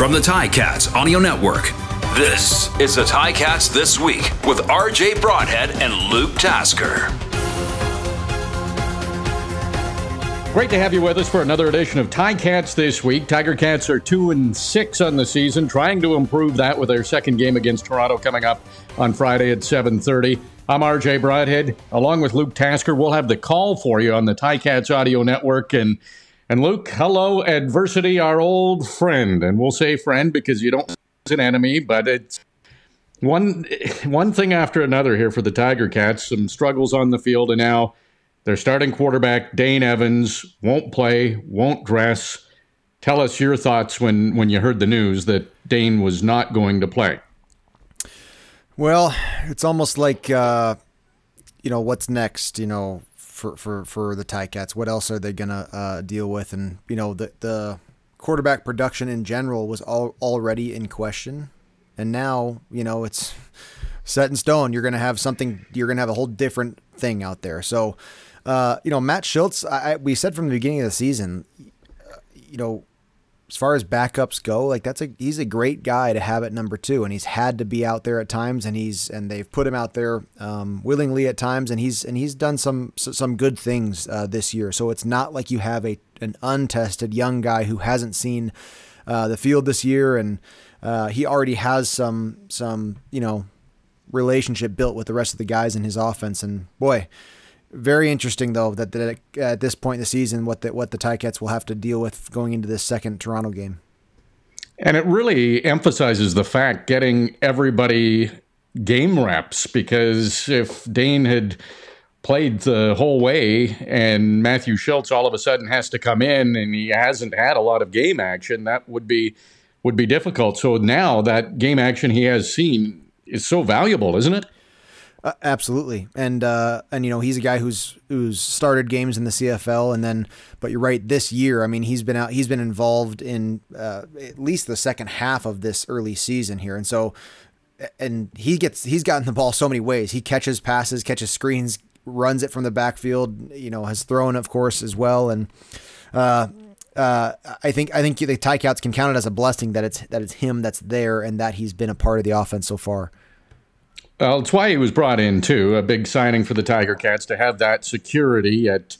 From the Ticats Audio Network, this is the Ticats This Week with RJ Broadhead and Luke Tasker. Great to have you with us for another edition of Ticats This Week. Tiger Cats are 2-6 on the season, trying to improve that with their second game against Toronto coming up on Friday at 7:30. I'm RJ Broadhead. Along with Luke Tasker, we'll have the call for you on the Ticats Audio Network. And Luke, hello, adversity, our old friend. And we'll say friend because you don't it's an enemy, but it's one thing after another here for the Tiger Cats. Some struggles on the field, and now their starting quarterback, Dane Evans, won't play, won't dress. Tell us your thoughts when you heard the news that Dane was not going to play. Well, it's almost like, what's next, for the Ticats. What else are they going to deal with? And, the quarterback production in general was already in question. And now, it's set in stone. You're going to have something, you're going to have a whole different thing out there. So, Matt Schultz, we said from the beginning of the season, as far as backups go, like he's a great guy to have at number 2, and he's had to be out there at times, and they've put him out there willingly at times, and he's done some good things this year. So it's not like you have an untested young guy who hasn't seen the field this year, and he already has some relationship built with the rest of the guys in his offense. And boy, very interesting, though, that at this point in the season, what the Ticats will have to deal with going into this second Toronto game. And it really emphasizes the fact getting everybody game reps, because if Dane had played the whole way and Matthew Schultz all of a sudden has to come in and he hasn't had a lot of game action, that would be difficult. So now that game action he has seen is so valuable, isn't it? Absolutely. And he's a guy who's started games in the CFL, but you're right, this year, I mean, he's been involved in at least the second half of this early season here. And so, and he's gotten the ball so many ways. He catches passes, catches screens, runs it from the backfield, has thrown, of course, as well. And I think the Ticats can count it as a blessing that it's him that's there and that he's been a part of the offense so far. Well, it's why he was brought in, too. A big signing for the Tiger Cats to have that security at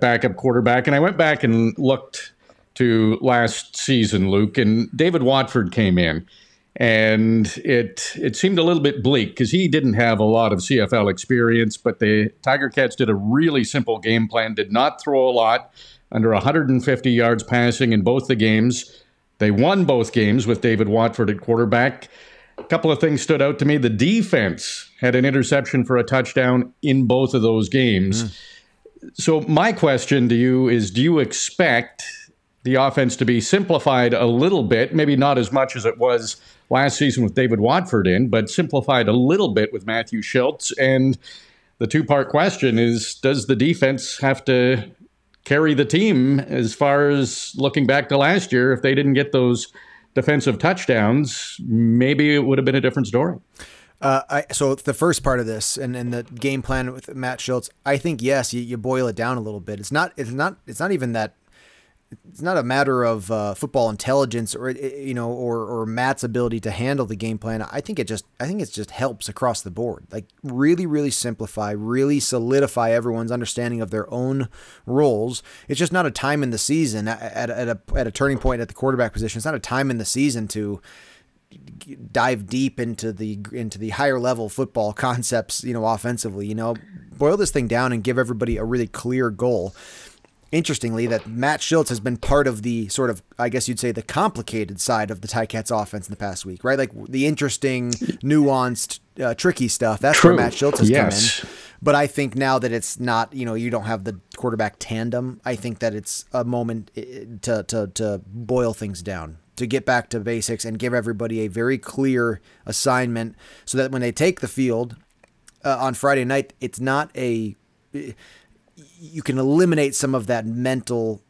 backup quarterback. And I went back and looked to last season, Luke, and David Watford came in. And it seemed a little bit bleak because he didn't have a lot of CFL experience, but the Tiger Cats did a really simple game plan, did not throw a lot, under 150 yards passing in both the games. They won both games with David Watford at quarterback. A couple of things stood out to me. The defense had an interception for a touchdown in both of those games. So my question to you is, do you expect the offense to be simplified a little bit, maybe not as much as it was last season with David Watford in, but simplified a little bit with Matthew Schultz? And the two-part question is, does the defense have to carry the team as far as looking back to last year? If they didn't get those defensive touchdowns, maybe it would have been a different story. So the first part of this and the game plan with Matt Schultz, I think, yes, you boil it down a little bit. It's not even that. It's not a matter of football intelligence or Matt's ability to handle the game plan. I think it just helps across the board. Like really, really simplify, really solidify everyone's understanding of their own roles. It's just not a time in the season at a turning point at the quarterback position. It's not a time in the season to dive deep into the higher level football concepts, offensively. Boil this thing down and give everybody a really clear goal. Interestingly, that Matt Schultz has been part of the sort of, I guess you'd say, the complicated side of the Ticats offense in the past week, right? Like the interesting, nuanced, tricky stuff. That's where Matt Schultz has come in. But I think now that it's not, you don't have the quarterback tandem, I think that it's a moment to boil things down, to get back to basics and give everybody a very clear assignment so that when they take the field on Friday night, it's not you can eliminate some of that mental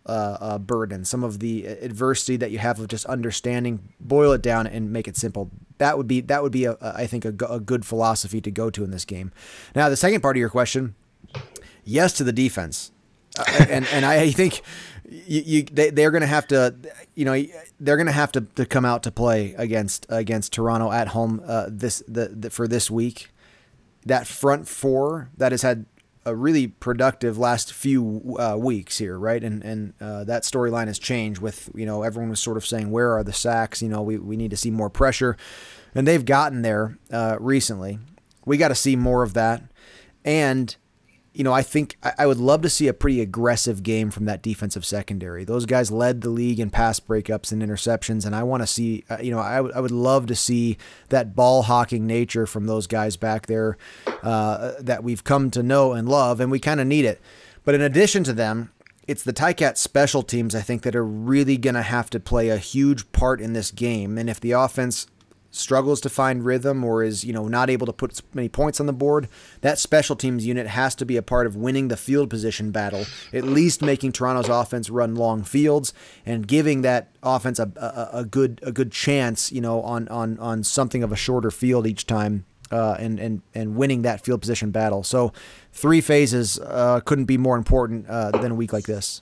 burden, some of the adversity that you have of just understanding, boil it down and make it simple. That would be I think a good philosophy to go to in this game. Now, the second part of your question, yes to the defense. and I think they're going to have to, they're going to have to come out to play against Toronto at home for this week. That front four that has had a really productive last few weeks here, right? And that storyline has changed with, everyone was sort of saying, where are the sacks? We need to see more pressure. And they've gotten there recently. We got to see more of that. And, I think I would love to see a pretty aggressive game from that defensive secondary. Those guys led the league in pass breakups and interceptions, and I want to see, I would love to see that ball hawking nature from those guys back there that we've come to know and love, and we kind of need it. But in addition to them, it's the Ticats special teams, I think, that are really going to have to play a huge part in this game. And if the offense struggles to find rhythm or is, not able to put many points on the board, that special teams unit has to be a part of winning the field position battle, at least making Toronto's offense run long fields and giving that offense a good chance, on something of a shorter field each time, and winning that field position battle. So 3 phases couldn't be more important than a week like this.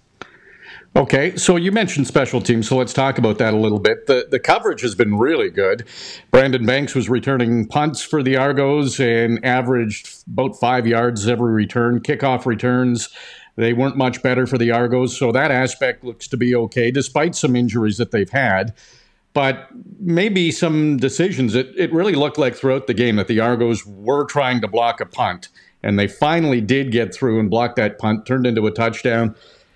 Okay, so you mentioned special teams, so let's talk about that a little bit. The coverage has been really good. Brandon Banks was returning punts for the Argos and averaged about 5 yards every return. Kickoff returns, they weren't much better for the Argos, so that aspect looks to be okay, despite some injuries that they've had. But maybe some decisions, it really looked like throughout the game that the Argos were trying to block a punt, and they finally did get through and block that punt, turned into a touchdown.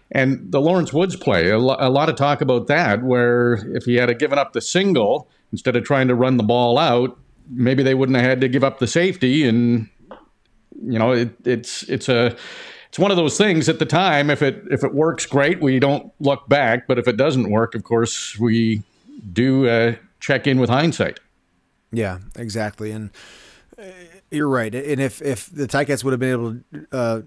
And the Lawrence Woods play, a lot of talk about that, where if he had given up the single instead of trying to run the ball out, maybe they wouldn't have had to give up the safety. And it's one of those things. At the time, if it works, great, we don't look back. But if it doesn't work, of course, we do check in with hindsight. Yeah, exactly. And you're right. And if the Ticats would have been able to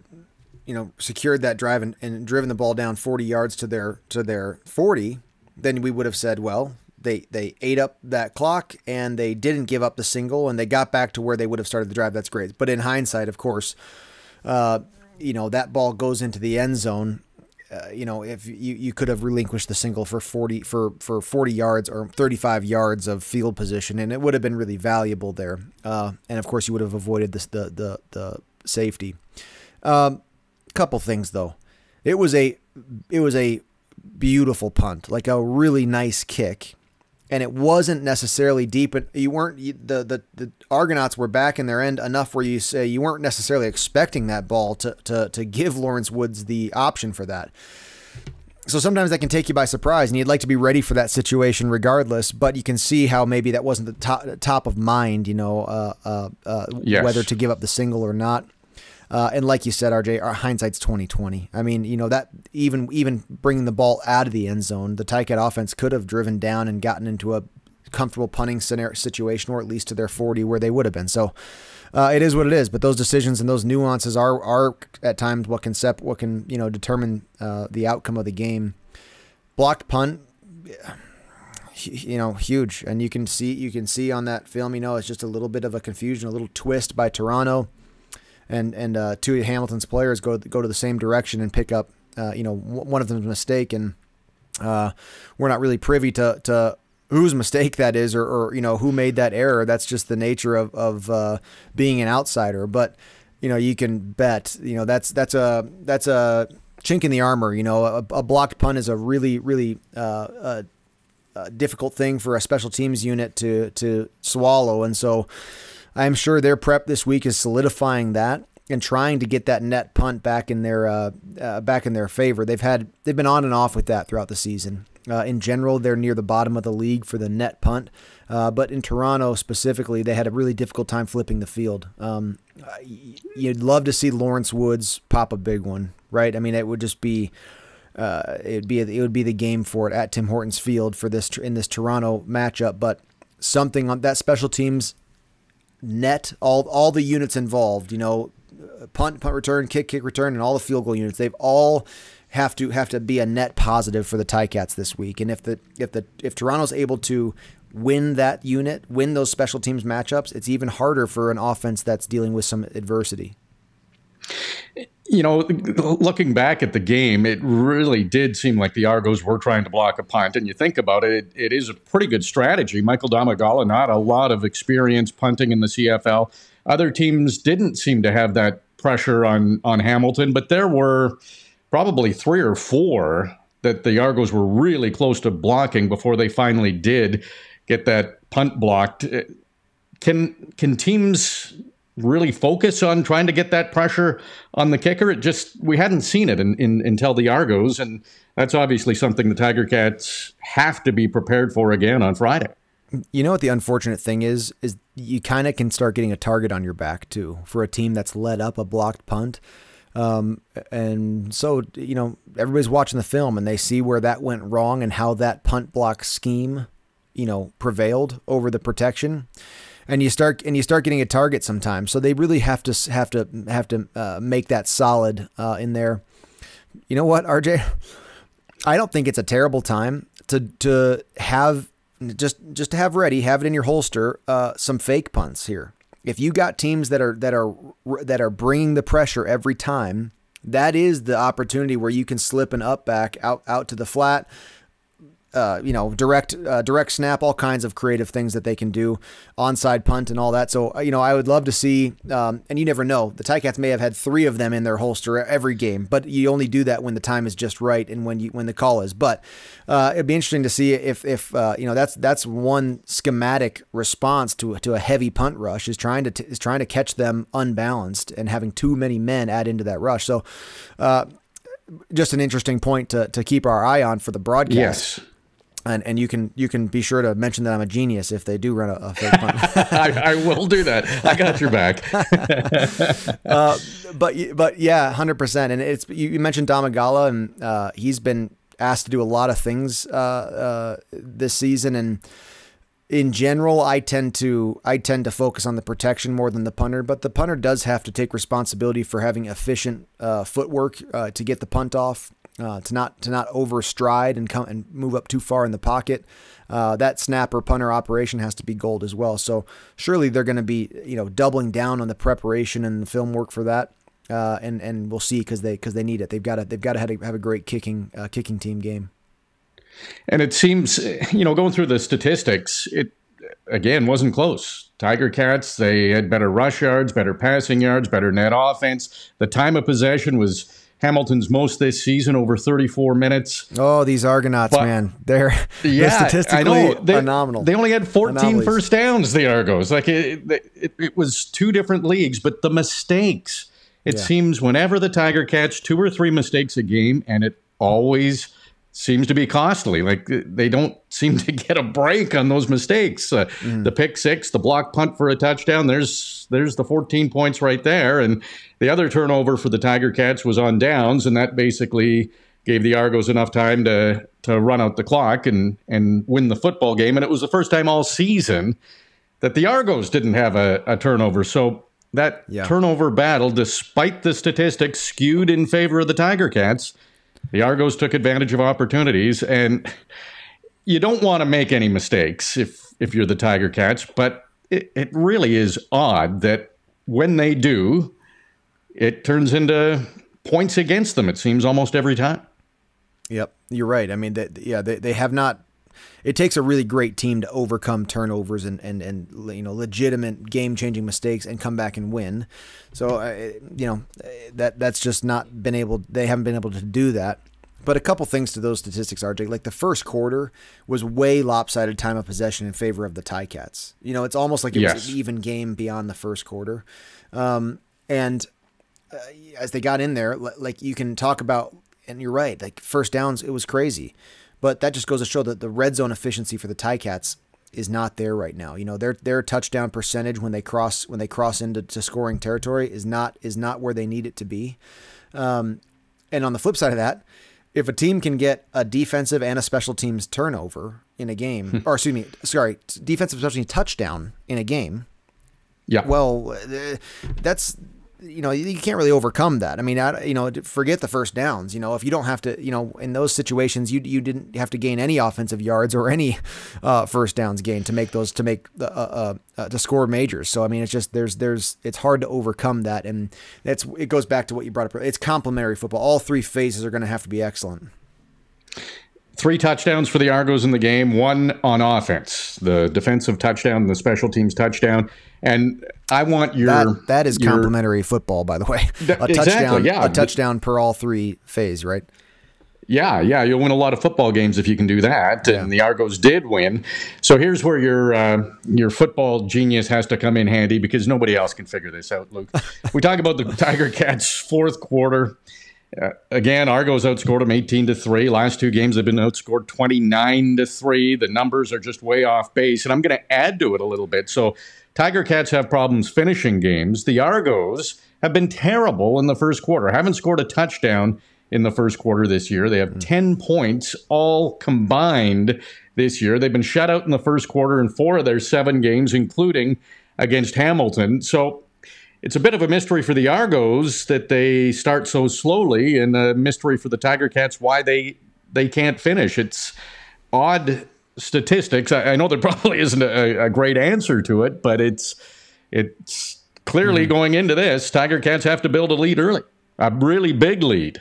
secured that drive and driven the ball down 40 yards to their 40, then we would have said, well, they ate up that clock and they didn't give up the single and they got back to where they would have started the drive. That's great. But in hindsight, of course, that ball goes into the end zone. If you could have relinquished the single for 40 yards or 35 yards of field position, and it would have been really valuable there. And of course, you would have avoided the safety. Couple things though. It was a beautiful punt, like a really nice kick, and it wasn't necessarily deep. The Argonauts were back in their end enough where you say you weren't necessarily expecting that ball to give Lawrence Woods the option for that. So sometimes that can take you by surprise, and you'd like to be ready for that situation regardless. But you can see how maybe that wasn't the top of mind, Yes. Whether to give up the single or not. And like you said, RJ, our hindsight's 20/20. I mean, that even bringing the ball out of the end zone, the Ticat offense could have driven down and gotten into a comfortable punting situation, or at least to their 40 where they would have been. So it is what it is. But those decisions and those nuances are at times what can determine the outcome of the game. Blocked punt, huge, and you can see on that film, it's just a little bit of a confusion, a little twist by Toronto. And two of Hamilton's players go to the same direction and pick up, one of them's mistake, and we're not really privy to whose mistake that is, or who made that error. That's just the nature of being an outsider. But you can bet that's a chink in the armor. A blocked punt is a really difficult thing for a special teams unit to swallow, and so I'm sure their prep this week is solidifying that and trying to get that net punt back in their favor. They've been on and off with that throughout the season. In general, they're near the bottom of the league for the net punt, but in Toronto specifically, they had a really difficult time flipping the field. You'd love to see Lawrence Woods pop a big one, right? I mean, it would just be. It would be the game for it at Tim Hortons Field for this in this Toronto matchup, but something on that special teams net, all the units involved, punt return, kick return, and all the field goal units, they've all have to be a net positive for the Ticats this week. And if Toronto's able to win that unit, win those special teams matchups, it's even harder for an offense that's dealing with some adversity. Looking back at the game, it really did seem like the Argos were trying to block a punt. And you think about it, it is a pretty good strategy. Michael Domagala, not a lot of experience punting in the CFL. Other teams didn't seem to have that pressure on Hamilton, but there were probably 3 or 4 that the Argos were really close to blocking before they finally did get that punt blocked. Can teams really focus on trying to get that pressure on the kicker? We hadn't seen it until the Argos, and that's obviously something the Tiger Cats have to be prepared for again on Friday. You know what the unfortunate thing is you kind of can start getting a target on your back too for a team that's let up a blocked punt. And so, everybody's watching the film and they see where that went wrong and how that punt block scheme, prevailed over the protection. And you start getting a target sometimes. So they really have to make that solid in there. You know what, RJ? I don't think it's a terrible time to have just to have ready, have it in your holster, some fake punts here. If you got teams that are bringing the pressure every time, that is the opportunity where you can slip an up back out to the flat. Direct snap, all kinds of creative things that they can do, onside punt and all that. So, I would love to see, and you never know, the Ticats may have had 3 of them in their holster every game, but you only do that when the time is just right and when the call is. But it'd be interesting to see if that's one schematic response to a heavy punt rush is trying to catch them unbalanced and having too many men add into that rush. So, just an interesting point to keep our eye on for the broadcast. Yes. And you can be sure to mention that I'm a genius if they do run a fake punt. I will do that. I got your back. But yeah, 100%. And you mentioned Domagala, and he's been asked to do a lot of things this season. And in general, I tend to focus on the protection more than the punter. But the punter does have to take responsibility for having efficient footwork to get the punt off. To not overstride and move up too far in the pocket. That snapper punter operation has to be gold as well. So surely they're going to be doubling down on the preparation and the film work for that. And we'll see because they need it. They've got to have a great kicking team game. And it seems going through the statistics, it again wasn't close. Tiger Cats, they had better rush yards, better passing yards, better net offense. The time of possession was Hamilton's most this season, over 34 minutes. Oh, these Argonauts, man. They're statistically phenomenal. They only had 14 first downs, the Argos. Like it was 2 different leagues, but the mistakes. It seems whenever the Tiger catch 2 or 3 mistakes a game, and it always seems to be costly. Like they don't seem to get a break on those mistakes. The pick 6, the block punt for a touchdown, there's the 14 points right there. And the other turnover for the Tiger Cats was on downs, and that basically gave the Argos enough time to run out the clock and win the football game. And it was the first time all season that the Argos didn't have a turnover. So that turnover battle, despite the statistics skewed in favor of the Tiger Cats, the Argos took advantage of opportunities. And you don't want to make any mistakes if you're the Tiger Cats, but it really is odd that when they do, it turns into points against them, it seems, almost every time. Yep, you're right. I mean, they have not. It takes a really great team to overcome turnovers and legitimate game-changing mistakes and come back and win. So that's just not been able. They haven't been able to do that. But a couple things to those statistics, RJ. Like the first quarter was way lopsided time of possession in favor of the Ticats. It's almost like it was an even game beyond the first quarter. And as they got in there, like you can talk about, and you're right, like first downs, it was crazy. But that just goes to show that the red zone efficiency for the Ticats is not there right now. Their touchdown percentage when they cross into scoring territory is not where they need it to be. And on the flip side of that, if a team can get a defensive and a special teams turnover in a game, defensive special teams touchdown in a game, well, that's you can't really overcome that. I mean, forget the first downs. If you don't have to, in those situations, you didn't have to gain any offensive yards or any first downs gained to score majors. So I mean, it's just it's hard to overcome that, and it goes back to what you brought up. It's complementary football. All three phases are going to have to be excellent. 3 touchdowns for the Argos in the game, 1 on offense, the defensive touchdown, the special teams touchdown. And I want that is complementary football, by the way. A touchdown per all 3 phase, right? Yeah, you'll win a lot of football games if you can do that, and the Argos did win. So here's where your football genius has to come in handy, because nobody else can figure this out, Luke. We talk about the Tiger Cats' fourth quarter. Again, Argos outscored them 18-3. Last 2 games have been outscored 29-3. The numbers are just way off base, and I'm going to add to it a little bit. So Tiger Cats have problems finishing games. The Argos have been terrible in the first quarter. Haven't scored a touchdown in the first quarter this year. They have 10 points all combined this year. They've been shut out in the first quarter in 4 of their 7 games, including against Hamilton. So it's a bit of a mystery for the Argos that they start so slowly, and a mystery for the Tiger Cats why they can't finish. It's odd statistics. I know there probably isn't a great answer to it, but it's clearly going into this, Tiger Cats have to build a lead early, a really big lead.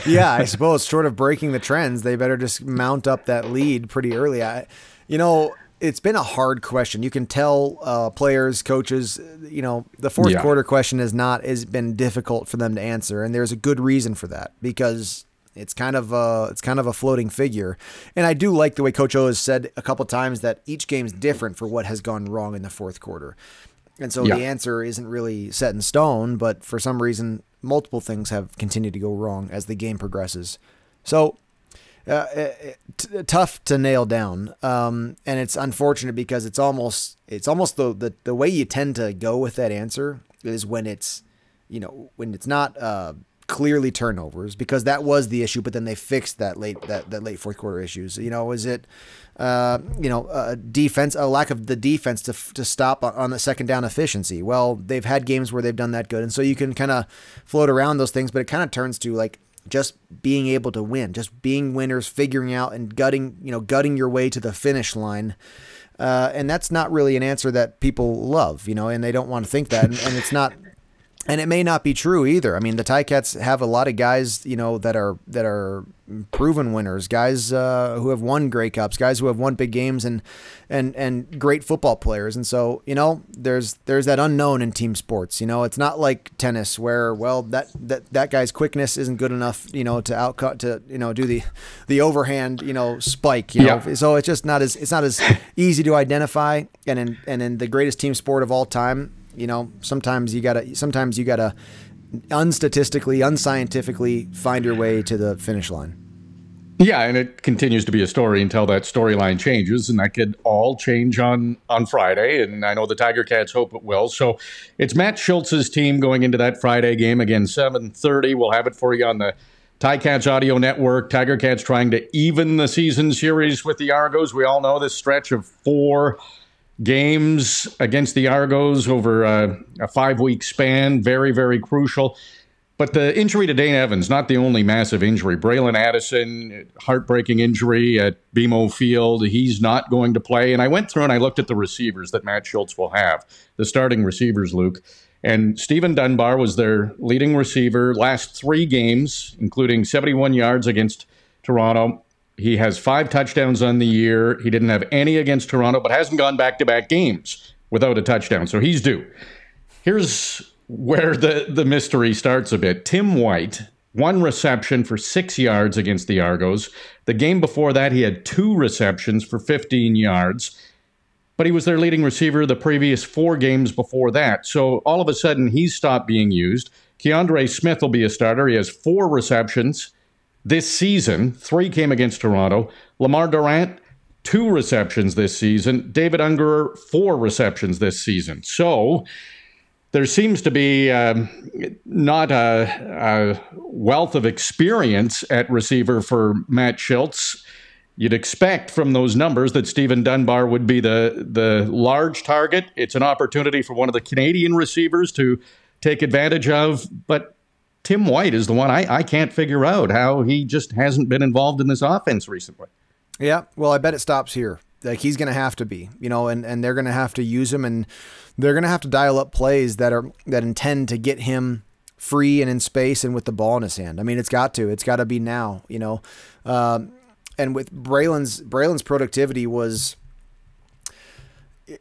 Yeah, I suppose short of breaking the trends, they better just mount up that lead pretty early. It's been a hard question. You can tell players, coaches, the fourth quarter question has been difficult for them to answer, and there's a good reason for that, because it's kind of a floating figure. And I do like the way Coach O has said a couple times that each game's different for what has gone wrong in the fourth quarter. And so the answer isn't really set in stone, but for some reason, multiple things have continued to go wrong as the game progresses. So tough to nail down, and it's unfortunate because it's almost the way you tend to go with that answer is when it's not clearly turnovers, because that was the issue, but then they fixed that late fourth quarter issues. Is it defense, a lack of the defense to stop on the second down efficiency? Well, they've had games where they've done that good, and so you can kind of float around those things, but it kind of turns to like just being able to win, just being winners, figuring out and gutting your way to the finish line. And that's not really an answer that people love, and they don't want to think that. And it's not, and it may not be true either. I mean, the Ticats have a lot of guys, that are proven winners, guys who have won Grey Cups, guys who have won big games, and great football players. And so, there's that unknown in team sports. It's not like tennis where, well, that guy's quickness isn't good enough, to do the overhand, spike, So it's just not as easy to identify. And in the greatest team sport of all time, sometimes you gotta unstatistically, unscientifically find your way to the finish line. Yeah, and it continues to be a story until that storyline changes, and that could all change on Friday, and I know the Tiger Cats hope it will. So it's Matt Schultz's team going into that Friday game, again, 7:30. We'll have it for you on the Ticats Audio Network. Tiger Cats trying to even the season series with the Argos. We all know this stretch of 4 games against the Argos over a 5-week span, very, very crucial. But the injury to Dane Evans, not the only massive injury. Braylon Addison, heartbreaking injury at BMO Field. He's not going to play. And I went through and I looked at the receivers that Matt Schultz will have, the starting receivers, Luke. And Stephen Dunbar was their leading receiver last 3 games, including 71 yards against Toronto. He has 5 touchdowns on the year. He didn't have any against Toronto, but hasn't gone back-to-back games without a touchdown. So he's due. Here's where the mystery starts a bit. Tim White, 1 reception for 6 yards against the Argos. The game before that, he had 2 receptions for 15 yards. But he was their leading receiver the previous 4 games before that. So all of a sudden, he's stopped being used. Keandre Smith will be a starter. He has 4 receptions this season. 3 came against Toronto. Lamar Durant, 2 receptions this season. David Ungerer, 4 receptions this season. So there seems to be not a wealth of experience at receiver for Matt Schultz. You'd expect from those numbers that Stephen Dunbar would be the large target. It's an opportunity for one of the Canadian receivers to take advantage of. But Tim White is the one I can't figure out how he just hasn't been involved in this offense recently. Yeah, well, I bet it stops here. Like, he's going to have to be, and they're going to have to use him, and they're going to have to dial up plays that intend to get him free and in space and with the ball in his hand. I mean, it's got to be now, and with Braylon's productivity was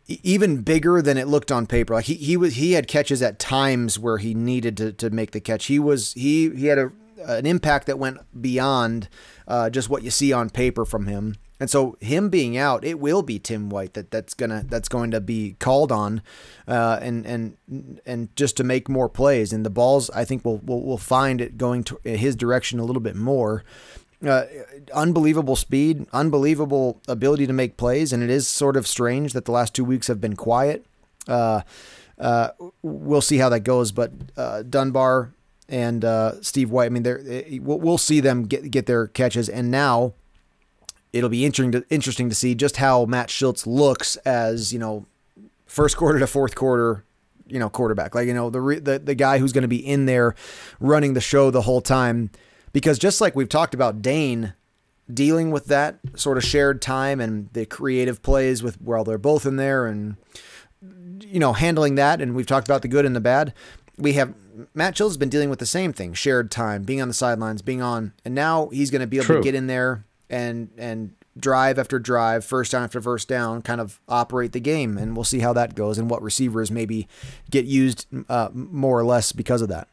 even bigger than it looked on paper. Like he had catches at times where he needed to make the catch. He had an impact that went beyond just what you see on paper from him. And so him being out, it will be Tim White that's going to be called on, and just to make more plays. And the balls, I think we'll find it going to his direction a little bit more. Unbelievable speed, unbelievable ability to make plays, and it is sort of strange that the last 2 weeks have been quiet. We'll see how that goes, but Dunbar and Steve White, I mean, we'll see them get their catches, and now it'll be interesting to see just how Matt Shiltz looks as, first quarter to fourth quarter, quarterback, like, the guy who's going to be in there running the show the whole time. Because just like we've talked about Dane dealing with that sort of shared time and the creative plays while they're both in there and, handling that. And we've talked about the good and the bad. We have Matt Shiltz has been dealing with the same thing, shared time, being on the sidelines, being on, and now he's going to be able to get in there and drive after drive, first down after first down, kind of operate the game. And we'll see how that goes and what receivers maybe get used more or less because of that.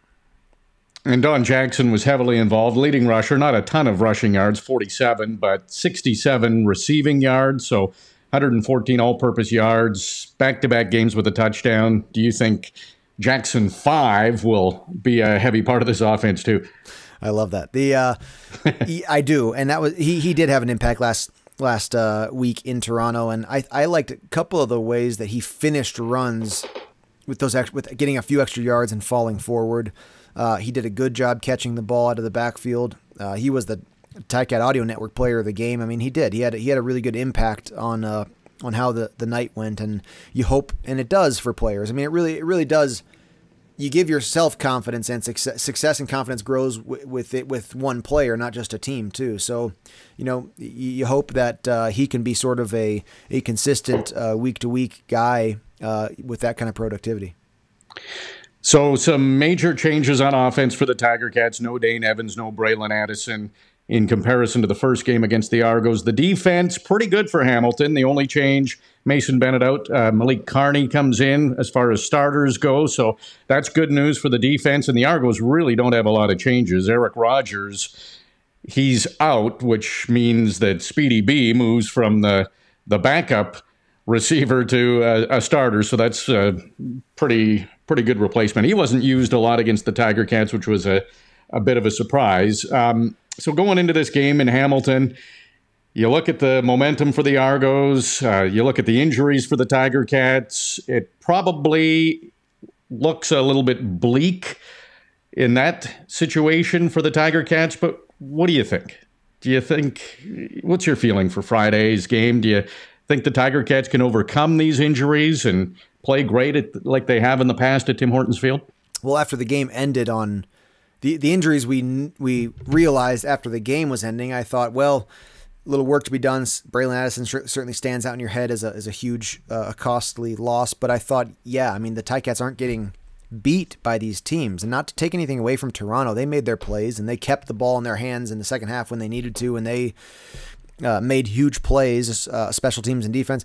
And Don Jackson was heavily involved, leading rusher, not a ton of rushing yards, 47, but 67 receiving yards, so 114 all-purpose yards, back-to-back games with a touchdown. Do you think Jackson 5 will be a heavy part of this offense too? I love that. I do, and that was he did have an impact last week in Toronto, and I liked a couple of the ways that he finished runs with with getting a few extra yards and falling forward. He did a good job catching the ball out of the backfield. He was the Ticats Audio Network player of the game. I mean, he did. He had a really good impact on how the night went, and you hope, and it does for players. I mean, it really does. You give yourself confidence, and success and confidence grows with one player, not just a team too. So, you hope that he can be sort of a consistent week to week guy with that kind of productivity. So some major changes on offense for the Tiger Cats. No Dane Evans, no Braylon Addison in comparison to the first game against the Argos. The defense, pretty good for Hamilton. The only change, Mason Bennett out. Malik Carney comes in as far as starters go. So that's good news for the defense. And the Argos really don't have a lot of changes. Eric Rogers, he's out, which means that Speedy B moves from the backup receiver to a starter. So that's pretty good replacement. He wasn't used a lot against the Tiger Cats, which was a bit of a surprise. So going into this game in Hamilton, you look at the momentum for the Argos, you look at the injuries for the Tiger Cats, it probably looks a little bit bleak in that situation for the Tiger Cats, but what do you think? What's your feeling for Friday's game? Do you think the Tiger Cats can overcome these injuries and play great like they have in the past at Tim Hortons Field? Well, after the game ended on the injuries we realized after the game was ending, I thought, well, a little work to be done. Braylon Addison certainly stands out in your head as a huge, costly loss. But I thought, yeah, I mean, the Ticats aren't getting beat by these teams. And not to take anything away from Toronto, they made their plays and they kept the ball in their hands in the second half when they needed to, and they made huge plays, special teams and defense.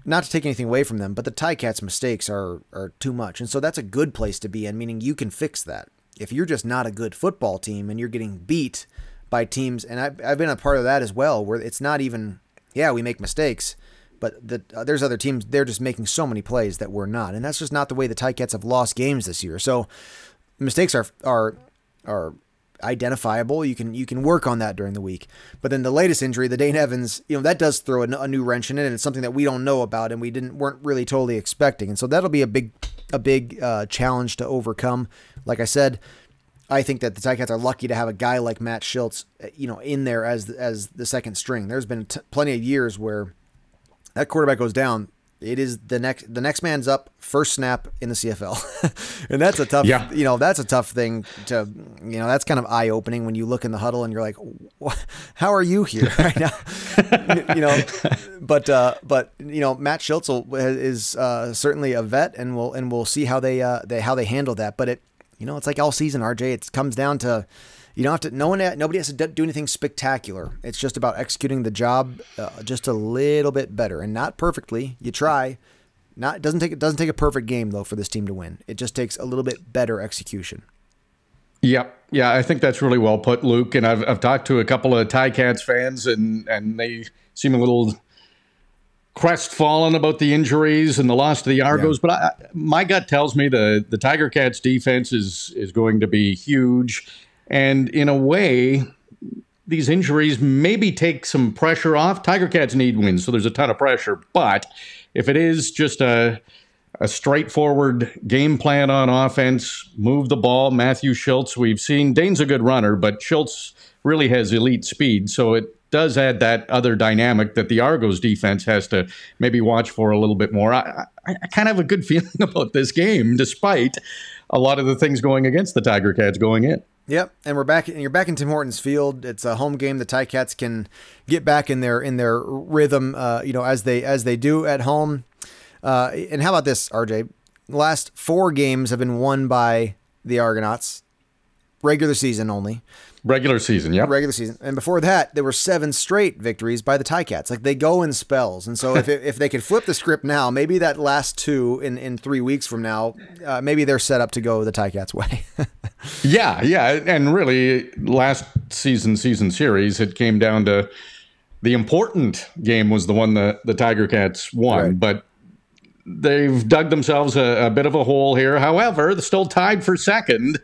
Not to take anything away from them, but the Ticats' mistakes are too much. And so that's a good place to be in, meaning you can fix that. If you're just not a good football team and you're getting beat by teams, and I've been a part of that as well, where it's not even, yeah, we make mistakes, but there's other teams, they're just making so many plays that we're not. And that's just not the way the Ticats have lost games this year. So mistakes are identifiable. You can work on that during the week. But then the latest injury, the Dane Evans, that does throw a new wrench in it, and it's something that we don't know about and weren't really totally expecting. And so that'll be a big challenge to overcome. Like I said, I think that the Ticats are lucky to have a guy like Matt Shiltz, in there as the second string. There's been plenty of years where that quarterback goes down, it is the next man's up, first snap in the CFL. And that's a tough, that's a tough thing to, that's kind of eye opening when you look in the huddle and you're like, how are you here right now? But Matt Schultz is certainly a vet, and we'll see how they handle that. But it's like all season, RJ, it comes down to, you don't have to, nobody has to do anything spectacular. It's just about executing the job just a little bit better, and not perfectly. You try. It doesn't take a perfect game though for this team to win. It just takes a little bit better execution. Yep. Yeah, I think that's really well put, Luke. And I've talked to a couple of Ticats fans, and they seem a little crestfallen about the injuries and the loss to the Argos. Yeah. But my gut tells me the Tiger Cats defense is going to be huge. And in a way, these injuries maybe take some pressure off. Tiger Cats need wins, so there's a ton of pressure. But if it is just a straightforward game plan on offense, move the ball, Matthew Schultz, we've seen Dane's a good runner, but Schultz really has elite speed. So it does add that other dynamic that the Argos defense has to maybe watch for a little bit more. I kind of have a good feeling about this game, despite a lot of the things going against the Tiger Cats going in. Yep, and you're back in Tim Hortons Field. It's a home game. The Ticats can get back in their rhythm, as they do at home. And how about this, RJ? The last 4 games have been won by the Argonauts, regular season only. Regular season, yep. Regular season. And before that, there were 7 straight victories by the Ticats. Like, they go in spells. And so if they could flip the script now, maybe that last 2 in 3 weeks from now, maybe they're set up to go the Ticats' way. Yeah. And really, last season series, it came down to the important game was the one that the Tiger Cats won. Right. But they've dug themselves a bit of a hole here. However, they're still tied for second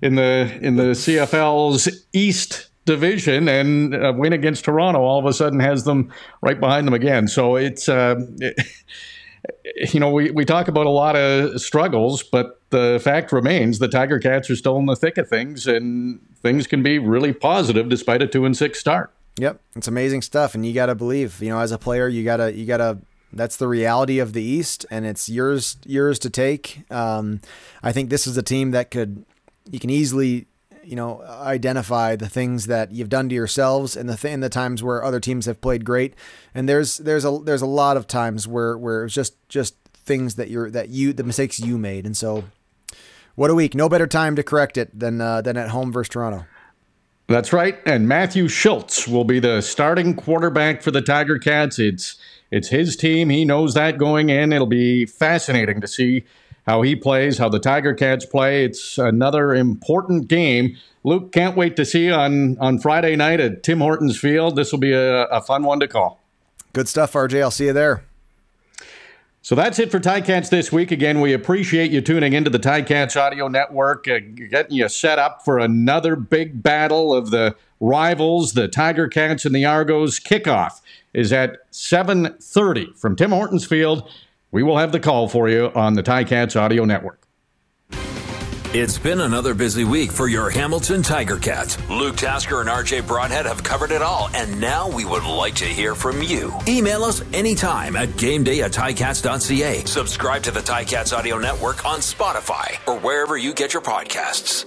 in the CFL's East Division, and a win against Toronto all of a sudden has them right behind them again. So it's we talk about a lot of struggles, but the fact remains the Tiger Cats are still in the thick of things, and things can be really positive despite a 2-6 start. Yep, it's amazing stuff, and you got to believe, as a player, you gotta. That's the reality of the East, and it's yours to take. I think this is a team that you can easily, identify the things that you've done to yourselves and the times where other teams have played great. And there's a lot of times where it's just things the mistakes you made. And so what a week. No better time to correct it than at home versus Toronto. That's right. And Matthew Schultz will be the starting quarterback for the Tiger Cats. It's his team. He knows that going in. It'll be fascinating to see how he plays, how the Tiger Cats play. It's another important game. Luke, can't wait to see you on Friday night at Tim Hortons Field. This will be a fun one to call. Good stuff, RJ. I'll see you there. So that's it for Ticats this week. Again, we appreciate you tuning into the Ticats Audio Network, getting you set up for another big battle of the rivals, the Tiger Cats and the Argos. Kickoff is at 7:30 from Tim Hortons Field. We will have the call for you on the Ticats Audio Network. It's been another busy week for your Hamilton Tiger Cats. Luke Tasker and RJ Broadhead have covered it all, and now we would like to hear from you. Email us anytime at gameday@ticats.ca. Subscribe to the Ticats Audio Network on Spotify or wherever you get your podcasts.